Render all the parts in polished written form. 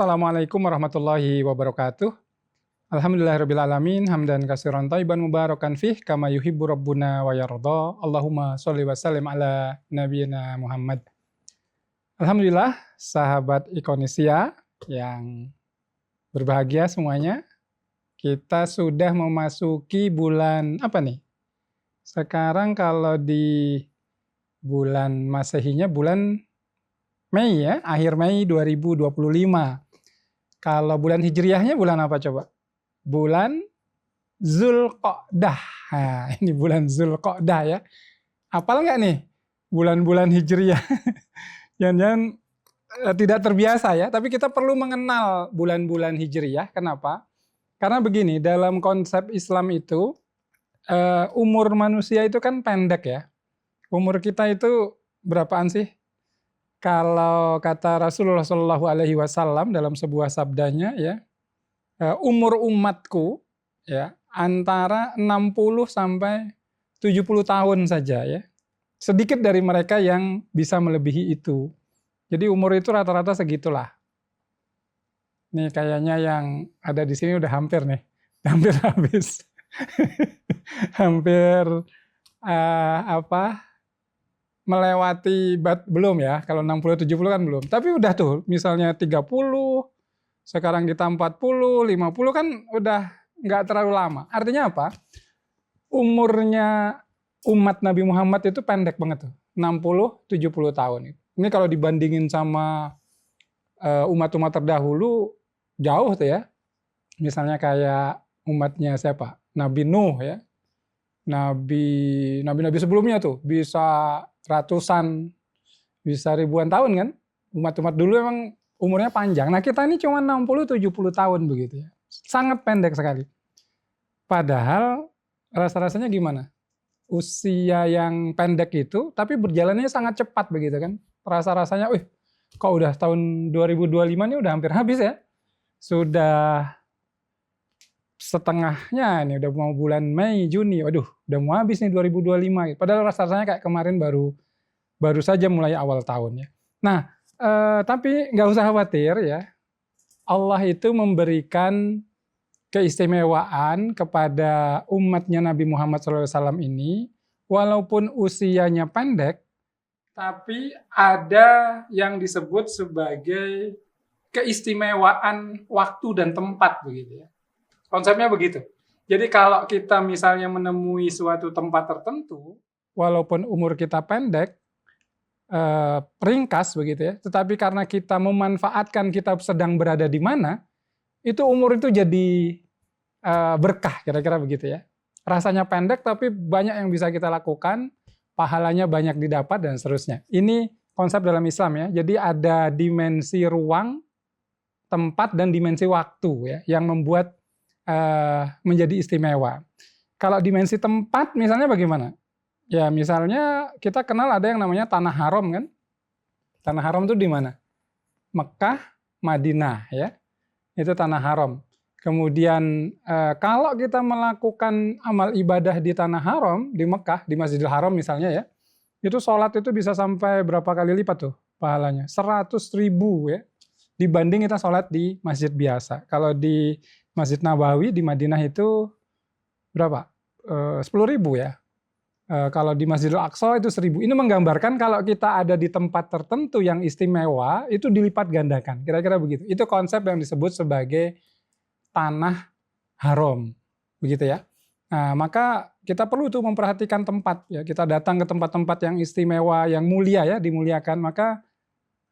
Assalamualaikum warahmatullahi wabarakatuh. Alhamdulillahirrabbilalamin. Hamdan katsiran thayyiban mubarakan fih kama yuhibbu rabbuna wa yarda. Allahumma sholli wa sallim ala nabiyyina Muhammad. Alhamdulillah, sahabat Ikonisia yang berbahagia semuanya. Kita sudah memasuki bulan apa nih? Sekarang kalau di bulan Masehinya bulan Mei ya, akhir Mei 2025. Kalau bulan Hijriyahnya bulan apa coba? Bulan Zulqa'dah. Nah, ini bulan Zulqa'dah ya. Hafal nggak nih bulan-bulan Hijriyah? Jangan-jangan tidak terbiasa ya, tapi kita perlu mengenal bulan-bulan Hijriyah. Kenapa? Karena begini, dalam konsep Islam itu, umur manusia itu kan pendek ya. Umur kita itu berapaan sih? Kalau kata Rasulullah SAW dalam sebuah sabdanya ya, umur umatku ya antara 60 sampai 70 tahun saja ya. Sedikit dari mereka yang bisa melebihi itu. Jadi umur itu rata-rata segitulah. Nih kayaknya yang ada di sini udah hampir nih, hampir habis. Hampir melewati belum ya, kalau 60-70 kan belum. Tapi udah tuh, misalnya 30, sekarang kita 40, 50 kan udah nggak terlalu lama. Artinya apa? Umurnya umat Nabi Muhammad itu pendek banget tuh, 60-70 tahun. Ini kalau dibandingin sama umat-umat terdahulu, jauh tuh ya. Misalnya kayak umatnya siapa? Nabi Nuh ya. Nabi-nabi sebelumnya tuh bisa ratusan, bisa ribuan tahun kan. Umat-umat dulu emang umurnya panjang. Nah kita ini cuma 60-70 tahun begitu ya. Sangat pendek sekali. Padahal rasa-rasanya gimana? Usia yang pendek itu, tapi berjalannya sangat cepat begitu kan. Rasa-rasanya, kok udah tahun 2025 ini udah hampir habis ya. Sudah setengahnya ini udah mau bulan Mei, Juni, waduh udah mau habis nih 2025. Padahal rasanya kayak kemarin baru saja mulai awal tahun ya. Nah, tapi nggak usah khawatir ya. Allah itu memberikan keistimewaan kepada umatnya Nabi Muhammad SAW ini, walaupun usianya pendek, tapi ada yang disebut sebagai keistimewaan waktu dan tempat begitu ya. Konsepnya begitu. Jadi kalau kita misalnya menemui suatu tempat tertentu, walaupun umur kita pendek, ringkas begitu ya, tetapi karena kita memanfaatkan kita sedang berada di mana, itu umur itu jadi berkah, kira-kira begitu ya. Rasanya pendek tapi banyak yang bisa kita lakukan, pahalanya banyak didapat dan seterusnya. Ini konsep dalam Islam ya. Jadi ada dimensi ruang, tempat dan dimensi waktu ya, yang membuat menjadi istimewa. Kalau dimensi tempat misalnya bagaimana? Ya misalnya kita kenal ada yang namanya Tanah Haram kan? Tanah Haram itu di mana? Mekah, Madinah ya. Itu Tanah Haram. Kemudian kalau kita melakukan amal ibadah di Tanah Haram, di Mekah, di Masjidil Haram misalnya ya, itu sholat itu bisa sampai berapa kali lipat tuh pahalanya? 100.000 ya, dibanding kita sholat di masjid biasa. Kalau di Masjid Nabawi di Madinah itu berapa? 10.000 ya. Kalau di Masjidil Aqsa itu 1.000. Ini menggambarkan kalau kita ada di tempat tertentu yang istimewa, itu dilipat gandakan. Kira-kira begitu. Itu konsep yang disebut sebagai Tanah Haram. Begitu ya. Nah, maka kita perlu tuh memperhatikan tempat. Ya. Kita datang ke tempat-tempat yang istimewa, yang mulia ya, dimuliakan. Maka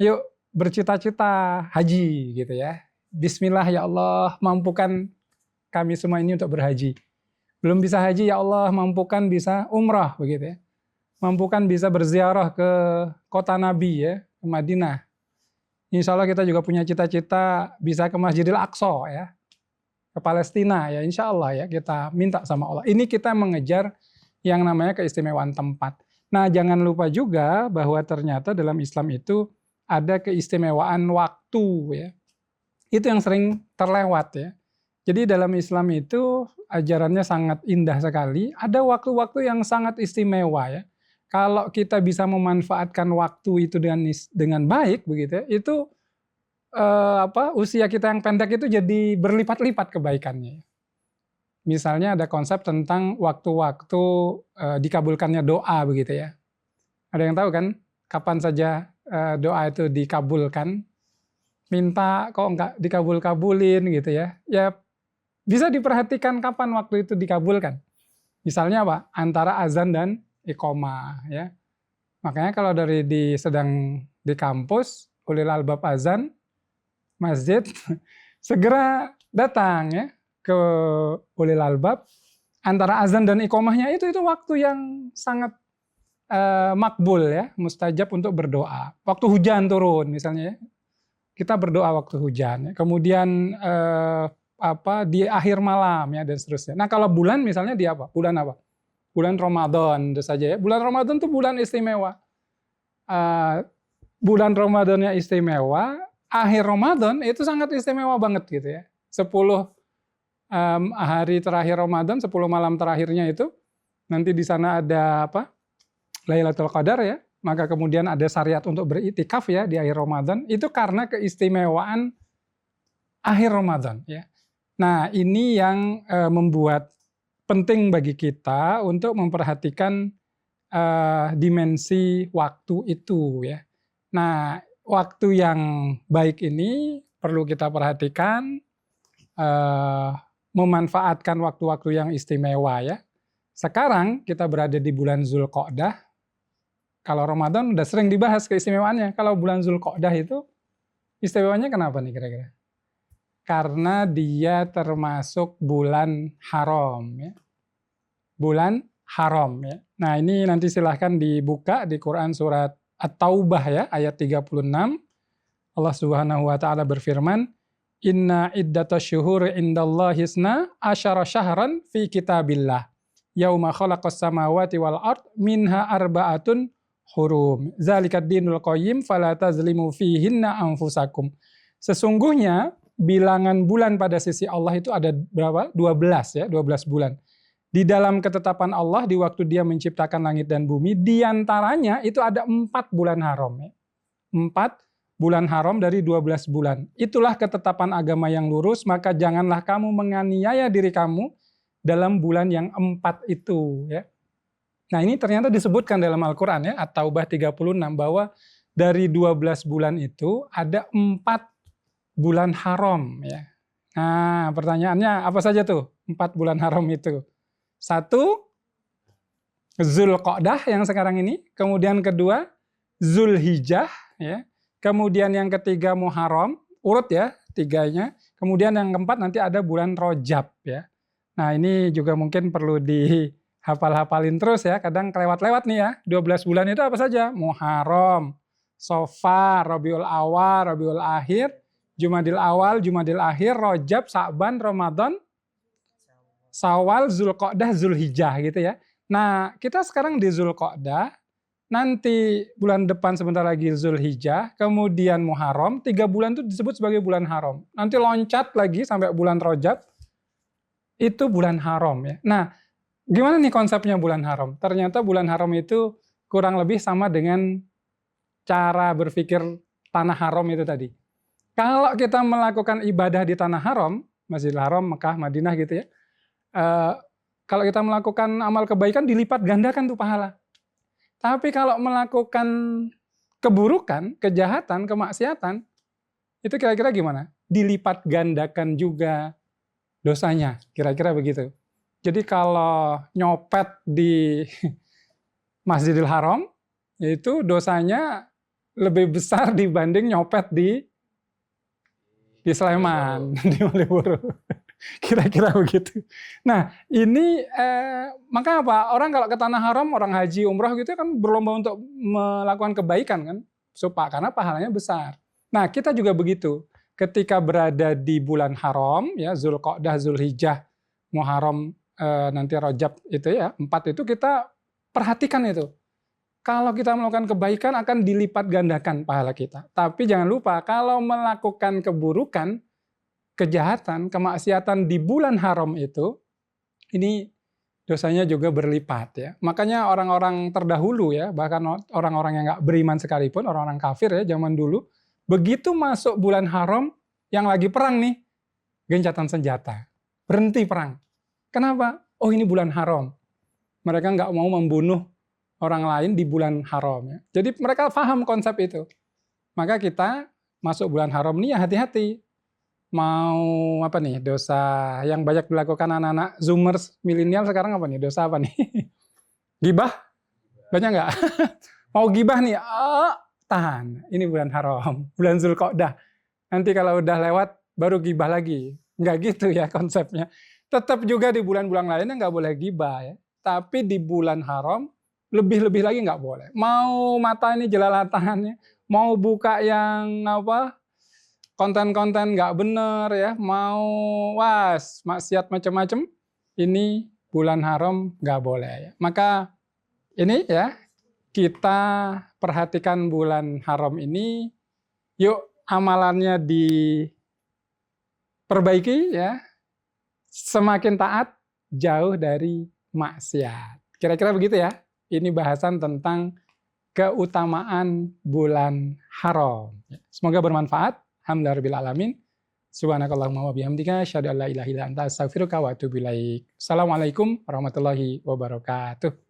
yuk bercita-cita haji gitu ya. Bismillah ya Allah, mampukan kami semua ini untuk berhaji. Belum bisa haji, ya Allah mampukan bisa umrah begitu ya. Mampukan bisa berziarah ke kota Nabi ya, ke Madinah. Insya Allah kita juga punya cita-cita bisa ke Masjidil Aqsa ya, ke Palestina ya, insya Allah ya, kita minta sama Allah. Ini kita mengejar yang namanya keistimewaan tempat. Nah jangan lupa juga bahwa ternyata dalam Islam itu ada keistimewaan waktu ya. Itu yang sering terlewat ya. Jadi dalam Islam itu ajarannya sangat indah sekali. Ada waktu-waktu yang sangat istimewa ya. Kalau kita bisa memanfaatkan waktu itu dengan baik begitu ya, itu usia kita yang pendek itu jadi berlipat-lipat kebaikannya. Misalnya ada konsep tentang waktu-waktu dikabulkannya doa begitu ya. Ada yang tahu kan kapan saja doa itu dikabulkan? Minta kok enggak dikabul-kabulin gitu ya. Ya bisa diperhatikan kapan waktu itu dikabulkan. Misalnya apa? Antara azan dan iqomah ya. Makanya kalau sedang di kampus, ulil albab azan, masjid, segera datang ya ke ulil albab. Antara azan dan iqomahnya itu waktu yang sangat makbul ya, mustajab untuk berdoa. Waktu hujan turun misalnya ya. Kita berdoa waktu hujan, kemudian di akhir malam ya dan seterusnya. Nah kalau bulan misalnya di apa? Bulan apa? Bulan Ramadan itu saja ya. Bulan Ramadan itu bulan istimewa. Bulan Ramadannya istimewa, akhir Ramadan itu sangat istimewa banget gitu ya. 10 hari terakhir Ramadan, 10 malam terakhirnya itu nanti di sana ada Lailatul Qadar ya. Maka kemudian ada syariat untuk beriktikaf ya di akhir Ramadan, itu karena keistimewaan akhir Ramadan ya. Nah, ini yang membuat penting bagi kita untuk memperhatikan dimensi waktu itu ya. Nah, waktu yang baik ini perlu kita perhatikan, memanfaatkan waktu-waktu yang istimewa ya. Sekarang kita berada di bulan Zulqa'dah. Kalau Ramadan udah sering dibahas keistimewaannya. Kalau bulan Zulqa'dah itu istimewanya kenapa nih kira-kira? Karena dia termasuk bulan haram ya. Bulan haram ya. Nah, ini nanti silahkan dibuka di Quran surat At-Taubah ya, ayat 36. Allah Subhanahu wa taala berfirman, "Inna iddatasyuhuri indallahi isna asyara syahran fi kitabillah. Yauma khalaqas samawati wal ard minha arba'atun hurum. Zalikad dinul qayyim fala tazlimu fihinna anfusakum." Sesungguhnya bilangan bulan pada sisi Allah itu ada berapa? 12 ya, 12 bulan. Di dalam ketetapan Allah di waktu Dia menciptakan langit dan bumi, di antaranya itu ada 4 bulan haram ya. 4 bulan haram dari 12 bulan. Itulah ketetapan agama yang lurus, maka janganlah kamu menganiaya diri kamu dalam bulan yang 4 itu ya. Nah, ini ternyata disebutkan dalam Al-Qur'an ya, At-Taubah 36, bahwa dari 12 bulan itu ada 4 bulan haram ya. Nah, pertanyaannya apa saja tuh 4 bulan haram itu? 1, Zulqa'dah yang sekarang ini, kemudian kedua Zulhijjah ya. Kemudian yang ketiga Muharram, urut ya tiganya. Kemudian yang keempat nanti ada bulan Rajab ya. Nah, ini juga mungkin perlu dihafal-hafalin terus ya, kadang kelewat-lewat nih ya. 12 bulan itu apa saja? Muharram, Safar, Rabiul Awal, Rabiul Akhir, Jumadil Awal, Jumadil Akhir, Rajab, Sa'ban, Ramadan, Syawal, Zulqa'dah, Zulhijjah gitu ya. Nah, kita sekarang di Zulqa'dah, nanti bulan depan sebentar lagi Zulhijjah, kemudian Muharram, 3 bulan itu disebut sebagai bulan haram. Nanti loncat lagi sampai bulan Rajab, itu bulan haram ya. Nah, gimana nih konsepnya bulan haram? Ternyata bulan haram itu kurang lebih sama dengan cara berpikir tanah haram itu tadi. Kalau kita melakukan ibadah di tanah haram, Masjidil Haram, Mekah, Madinah gitu ya, kalau kita melakukan amal kebaikan dilipat gandakan tuh pahala. Tapi kalau melakukan keburukan, kejahatan, kemaksiatan, itu kira-kira gimana? Dilipat gandakan juga dosanya, kira-kira begitu. Jadi kalau nyopet di Masjidil Haram, itu dosanya lebih besar dibanding nyopet di Sleman, di Malioboro. Kira-kira begitu. Nah, ini maka apa? Orang kalau ke tanah haram, orang haji, umroh gitu kan berlomba untuk melakukan kebaikan kan, karena pahalanya besar. Nah, kita juga begitu. Ketika berada di bulan haram, ya Zulqa'dah, Zulhijjah, Muharram, nanti Rajab itu ya, 4 itu kita perhatikan itu. Kalau kita melakukan kebaikan akan dilipat gandakan pahala kita. Tapi jangan lupa kalau melakukan keburukan, kejahatan, kemaksiatan di bulan haram itu, ini dosanya juga berlipat ya. Makanya orang-orang terdahulu ya, bahkan orang-orang yang nggak beriman sekalipun, orang-orang kafir ya zaman dulu, Begitu masuk bulan haram, yang lagi perang nih, gencatan senjata. Berhenti perang. Kenapa? Oh ini bulan haram. Mereka nggak mau membunuh orang lain di bulan haram. Ya. Jadi mereka paham konsep itu. Maka kita masuk bulan haram nih ya hati-hati. Mau apa nih, dosa yang banyak dilakukan anak-anak Zoomers, milenial sekarang apa nih, dosa apa nih? Gibah? Banyak nggak? Mau gibah nih, tahan. Ini bulan haram, bulan Zulqa'dah. Nanti kalau udah lewat, baru gibah lagi. Nggak gitu ya konsepnya. Tetap juga di bulan-bulan lainnya nggak boleh gibah ya. Tapi di bulan haram, lebih-lebih lagi nggak boleh. Mau mata ini jelalatannya, mau buka yang apa, konten-konten nggak bener ya, mau maksiat macam-macam, ini bulan haram nggak boleh ya. Maka ini ya, kita perhatikan bulan haram ini, yuk amalannya diperbaiki ya, semakin taat, jauh dari maksiat. Kira-kira begitu ya, ini bahasan tentang keutamaan bulan haram. Semoga bermanfaat. Alhamdulillahirrahmanirrahim. Subhanakallahumma wa bihamdika asyhadu an la ilaha illa anta astaghfiruka wa atubu ilaik. Assalamualaikum warahmatullahi wabarakatuh.